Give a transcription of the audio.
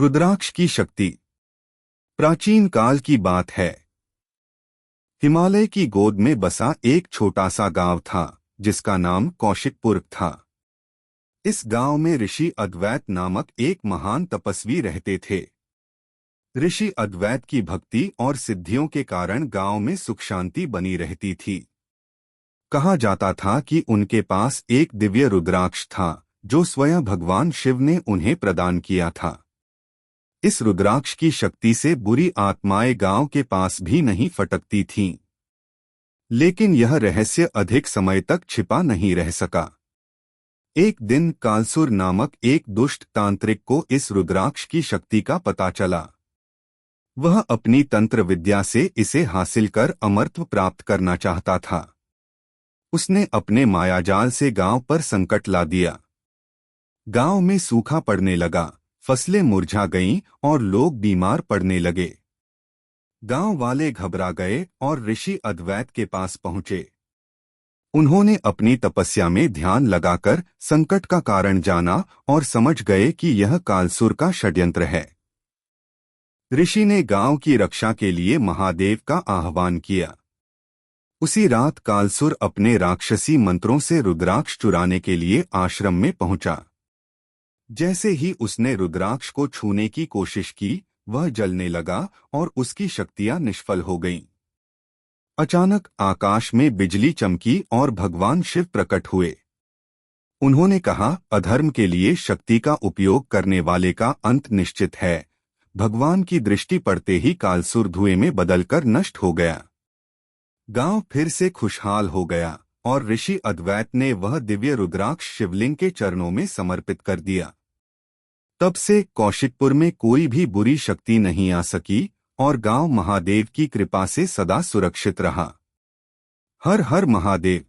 रुद्राक्ष की शक्ति। प्राचीन काल की बात है। हिमालय की गोद में बसा एक छोटा सा गांव था जिसका नाम कौशिकपुर था। इस गांव में ऋषि अद्वैत नामक एक महान तपस्वी रहते थे। ऋषि अद्वैत की भक्ति और सिद्धियों के कारण गांव में सुख शांति बनी रहती थी। कहा जाता था कि उनके पास एक दिव्य रुद्राक्ष था जो स्वयं भगवान शिव ने उन्हें प्रदान किया था। इस रुद्राक्ष की शक्ति से बुरी आत्माएं गांव के पास भी नहीं फटकती थीं। लेकिन यह रहस्य अधिक समय तक छिपा नहीं रह सका। एक दिन कालसुर नामक एक दुष्ट तांत्रिक को इस रुद्राक्ष की शक्ति का पता चला। वह अपनी तंत्र विद्या से इसे हासिल कर अमरत्व प्राप्त करना चाहता था। उसने अपने मायाजाल से गांव पर संकट ला दिया। गांव में सूखा पड़ने लगा, फसलें मुरझा गईं और लोग बीमार पड़ने लगे। गांव वाले घबरा गए और ऋषि अद्वैत के पास पहुंचे। उन्होंने अपनी तपस्या में ध्यान लगाकर संकट का कारण जाना और समझ गए कि यह कालसुर का षड्यंत्र है। ऋषि ने गांव की रक्षा के लिए महादेव का आह्वान किया। उसी रात कालसुर अपने राक्षसी मंत्रों से रुद्राक्ष चुराने के लिए आश्रम में पहुंचा। जैसे ही उसने रुद्राक्ष को छूने की कोशिश की, वह जलने लगा और उसकी शक्तियां निष्फल हो गईं। अचानक आकाश में बिजली चमकी और भगवान शिव प्रकट हुए। उन्होंने कहा, अधर्म के लिए शक्ति का उपयोग करने वाले का अंत निश्चित है। भगवान की दृष्टि पड़ते ही कालसुर धुएं में बदलकर नष्ट हो गया। गांव फिर से खुशहाल हो गया और ऋषि अद्वैत ने वह दिव्य रुद्राक्ष शिवलिंग के चरणों में समर्पित कर दिया। तब से कौशिकपुर में कोई भी बुरी शक्ति नहीं आ सकी और गांव महादेव की कृपा से सदा सुरक्षित रहा। हर हर महादेव।